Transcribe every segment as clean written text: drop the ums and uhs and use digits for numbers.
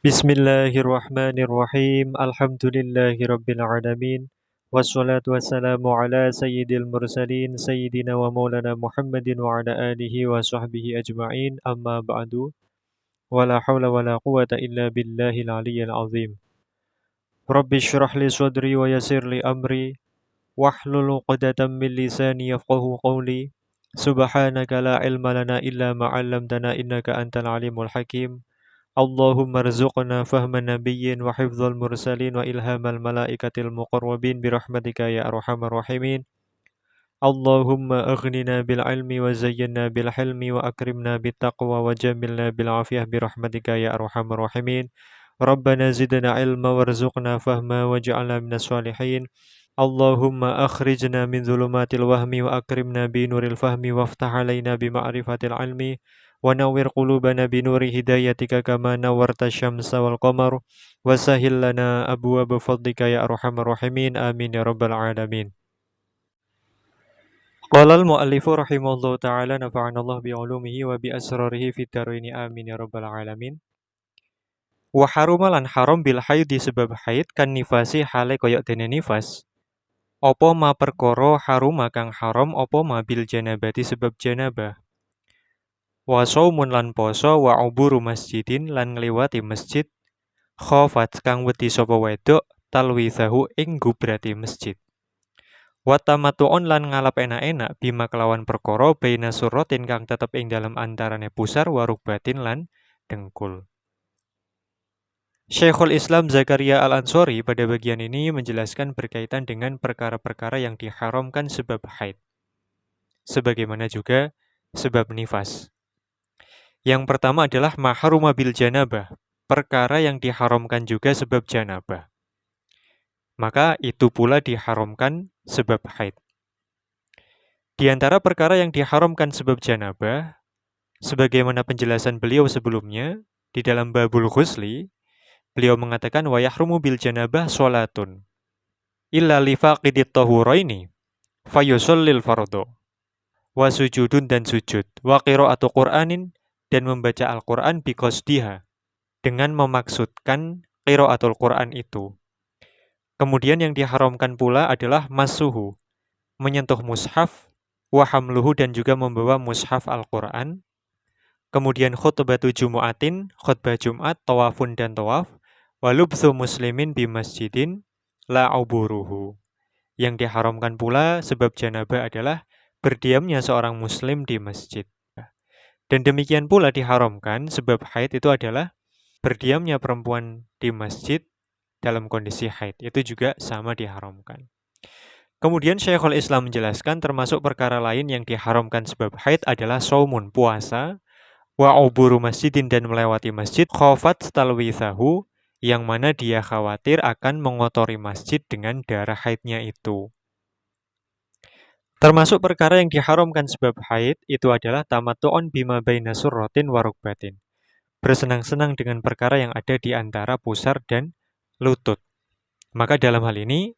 Bismillahirrahmanirrahim. Alhamdulillahirabbil alamin. Wassalatu wassalamu ala sayyidil mursalin sayyidina wa maulana Muhammadin wa ala alihi wa sahbihi ajma'in. Amma ba'du. Wala hawla wala quwata illa billahil aliyyil azim. Rabbi shrah li sadri wa yassir li amri wahlul 'uqdatam min lisani yafqahu qawli. Subhanaka la ilma lana illa ma 'allamtana innaka antal alimul hakim. Allahumma rzuqna fahman nabiyyin wa hifdzal mursalin wa ilhamal malaikatil muqarrabin birahmatika ya arhamar rahimin. Allahumma aghnina bil ilmi wa zayyinna bil hilmi wa akrimna bit taqwa wa jamilna bil afiyah birahmatika ya arhamar rahimin. Rabbana zidna ilma warzuqna fahma waj'alna minas shalihin. Allahumma akhrijna min dhulumatil wahmi wa akrimna bi nuril fahmi waftah alaina bi ma'rifatil ilmi wa nawwir qulubana bi nuri hidayatika kama nawwarta syamsa wal qamar wa sahhil lana abwaaba fadlika ya arhamar rahimin. Amin ya rabbal alamin. Qala al-mu'allifu rahimahullahu ta'ala nafa'anallahu bi 'ulumihi wa bi asrarihi fid dharaini amin ya rabbal alamin. Wa haruma lan haram bil haidi sebab haid kan nifasi hale koyok dene nifas. Apa ma perkara haruma kang haram apa ma bil janabati sebab janabah. Wa saumun lan poso wa uburu masjidin lan ngliwati masjid khofat kang wedi sapa wedok talwithahu ing gubrati masjid. Wa tamattu'un lan ngalap enak-enak bima kelawan perkara baina surratin kang tetep ing dalam antarane pusar wa rukbatin lan dengkul. Syekhul Islam Zakaria Al-Ansori pada bagian ini menjelaskan berkaitan dengan perkara-perkara yang diharamkan sebab haid. Sebagaimana juga sebab nifas. Yang pertama adalah mahruma bil janabah, perkara yang diharamkan juga sebab janabah. Maka itu pula diharamkan sebab haid. Di antara perkara yang diharamkan sebab janabah, sebagaimana penjelasan beliau sebelumnya, di dalam babul ghusli, beliau mengatakan wa yahrumu bil janabah sholatun illa li faqidit tahuraini fayusallil fardhu wa sujudun dan sujud wa qira'atu qur'anin dan membaca Al-Qur'an bi qasdiha dengan memaksudkan qira'atul Qur'an itu. Kemudian yang diharamkan pula adalah masuhu, menyentuh mushaf, wa hamluhu dan juga membawa mushaf Al-Qur'an. Kemudian khutbatu jumu'atin, khutbah Jumat, tawafun dan tawaf, walubthu muslimin bi masjidin la uburuhu. Yang diharamkan pula sebab janabah adalah berdiamnya seorang muslim di masjid. Dan demikian pula diharamkan sebab haid itu adalah berdiamnya perempuan di masjid dalam kondisi haid. Itu juga sama diharamkan. Kemudian Syekhul Islam menjelaskan termasuk perkara lain yang diharamkan sebab haid adalah saumun, puasa, wa uburu masjidin dan melewati masjid, khofat talwithahu, yang mana dia khawatir akan mengotori masjid dengan darah haidnya itu. Termasuk perkara yang diharamkan sebab haid itu adalah tamattu'un bima baina surratin wa rukbatin. Bersenang-senang dengan perkara yang ada di antara pusar dan lutut. Maka dalam hal ini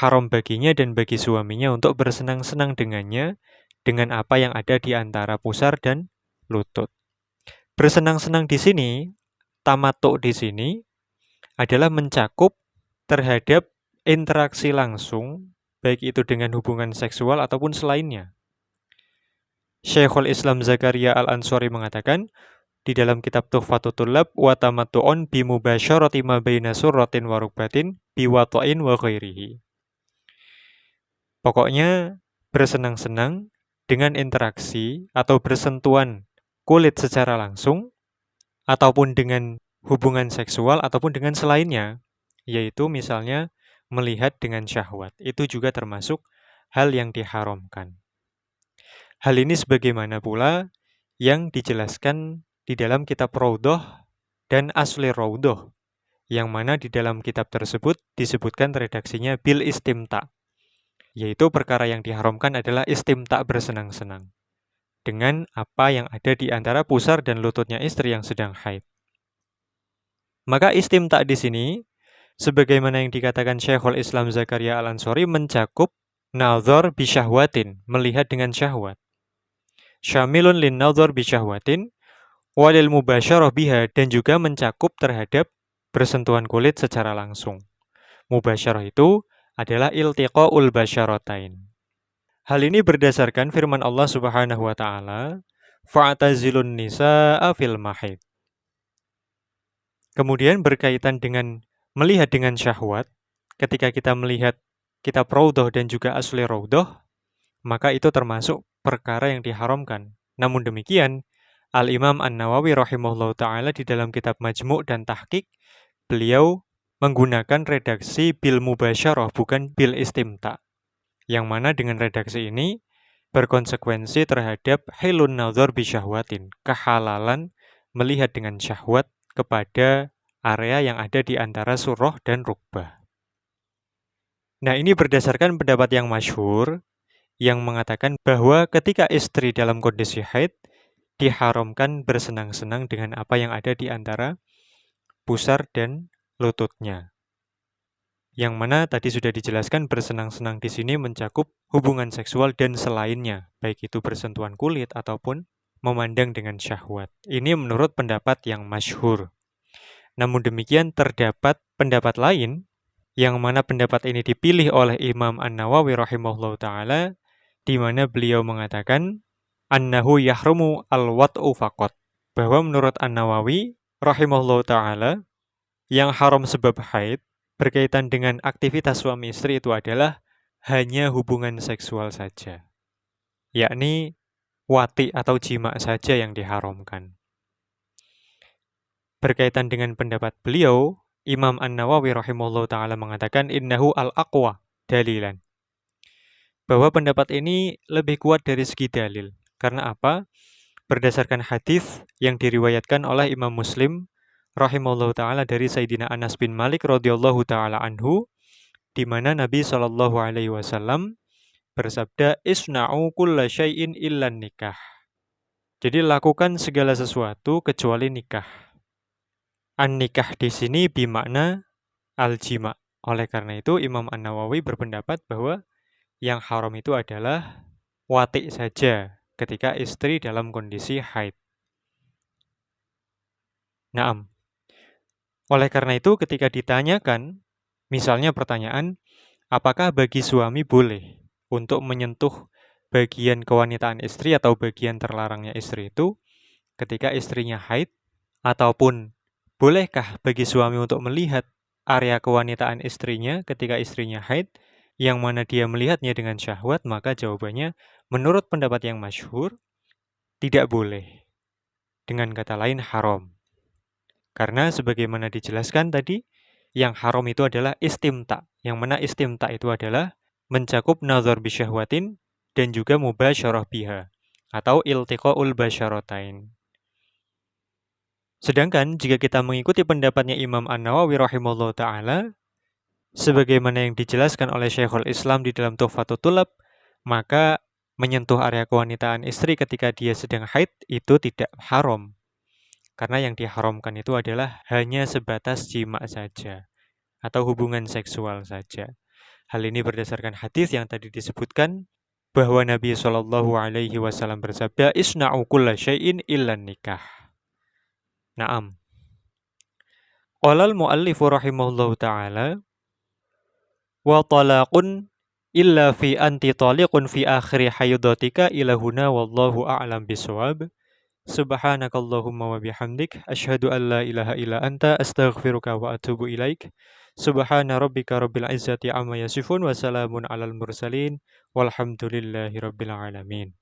haram baginya dan bagi suaminya untuk bersenang-senang dengannya dengan apa yang ada di antara pusar dan lutut. Bersenang-senang di sini, tamattu' di sini adalah mencakup terhadap interaksi langsung, baik itu dengan hubungan seksual ataupun selainnya. Syekhul Islam Zakaria Al-Ansori mengatakan, di dalam kitab Tuhfatut Tullab, wa tamattu'un bi mubasyarati ma baina surratin wa rukbatin bi wata'in wa ghairihi. Pokoknya bersenang-senang dengan interaksi atau bersentuhan kulit secara langsung ataupun dengan hubungan seksual ataupun dengan selainnya, yaitu misalnya melihat dengan syahwat. Itu juga termasuk hal yang diharamkan. Hal ini sebagaimana pula yang dijelaskan di dalam kitab Raudhah dan Asli Raudhah, yang mana di dalam kitab tersebut disebutkan redaksinya bil istimta, yaitu perkara yang diharamkan adalah istimta, bersenang-senang dengan apa yang ada di antara pusar dan lututnya istri yang sedang haid. Maka istimta di sini, sebagaimana yang dikatakan Syekhul Islam Zakaria Al-Ansori, mencakup nazar bisyahwatin, melihat dengan syahwat. Syamilun lin nazar bisyahwatin walil mubasyarah biha, dan juga mencakup terhadap bersentuhan kulit secara langsung. Mubasyarah itu adalah iltiqa'ul basyaratain. Hal ini berdasarkan firman Allah Subhanahu wa taala, "Fa'tazilun nisaa fil mahid." Kemudian berkaitan dengan melihat dengan syahwat, ketika kita melihat kitab raudhah dan juga asli raudhah, maka itu termasuk perkara yang diharamkan. Namun demikian, Al-Imam An-Nawawi rahimahullahu taala di dalam kitab Majmu' dan Tahqiq, beliau menggunakan redaksi bil mubasyarah bukan bil istimta. Yang mana dengan redaksi ini berkonsekuensi terhadap hilun nazar bisyahwatin, kehalalan melihat dengan syahwat kepada area yang ada di antara surah dan rukbah. Nah, ini berdasarkan pendapat yang masyhur yang mengatakan bahwa ketika istri dalam kondisi haid diharamkan bersenang-senang dengan apa yang ada di antara pusar dan lututnya. Yang mana tadi sudah dijelaskan bersenang-senang di sini mencakup hubungan seksual dan selainnya, baik itu bersentuhan kulit ataupun memandang dengan syahwat. Ini menurut pendapat yang masyhur. Namun demikian terdapat pendapat lain, yang mana pendapat ini dipilih oleh Imam An-Nawawi rahimahullahu ta'ala, di mana beliau mengatakan, annahu yahrumu al-wat'u faqat. Bahwa menurut An-Nawawi rahimahullahu ta'ala, yang haram sebab haid, berkaitan dengan aktivitas suami istri itu adalah hanya hubungan seksual saja. Yakni wati atau jima saja yang diharamkan. Berkaitan dengan pendapat beliau, Imam An-Nawawi rahimahullah ta'ala mengatakan innahu al-aqwa dalilan. Bahwa pendapat ini lebih kuat dari segi dalil. Karena apa? Berdasarkan hadis yang diriwayatkan oleh Imam Muslim rahimahullah ta'ala dari Sayyidina Anas bin Malik radhiyallahu ta'ala anhu, di mana Nabi Shallallahu alaihi wasallam bersabda, "Isna'u kulla syai'in illa nikah." Jadi lakukan segala sesuatu kecuali nikah. An-nikah di sini bimakna al-jima. Oleh karena itu Imam An-Nawawi berpendapat bahwa yang haram itu adalah wati saja ketika istri dalam kondisi haid. Naam. Oleh karena itu ketika ditanyakan, misalnya pertanyaan, apakah bagi suami boleh untuk menyentuh bagian kewanitaan istri atau bagian terlarangnya istri itu ketika istrinya haid? Ataupun bolehkah bagi suami untuk melihat area kewanitaan istrinya ketika istrinya haid, yang mana dia melihatnya dengan syahwat? Maka jawabannya, menurut pendapat yang masyhur, tidak boleh. Dengan kata lain, haram. Karena sebagaimana dijelaskan tadi, yang haram itu adalah istimta. Yang mana istimta itu adalah mencakup nazar bisyahwatin dan juga mubasyarah biha atau iltiqa'ul basyaratain. Sedangkan jika kita mengikuti pendapatnya Imam An-Nawawi rahimahullah ta'ala, sebagaimana yang dijelaskan oleh Syekhul Islam di dalam Tuhfatul Tulab, maka menyentuh area kewanitaan istri ketika dia sedang haid itu tidak haram. Karena yang diharamkan itu adalah hanya sebatas jima saja atau hubungan seksual saja. Hal ini berdasarkan hadis yang tadi disebutkan bahwa Nabi Shallallahu alaihi wasallam bersabda, "Isna'u kulla syai'in illa nikah." Naam. Qala al-muallifu rahimahullahu ta'ala, "Wa talaqun illa fi anti taliqun fi akhiri haydatika ila huna wallahu a'lam bisawab." Subhanakallahumma wa bihamdik asyhadu an la ilaha illa anta astaghfiruka wa atubu ilaik. Subhana rabbika rabbil izzati amma yasifun wa salamun alal mursalin walhamdulillahi rabbil alamin.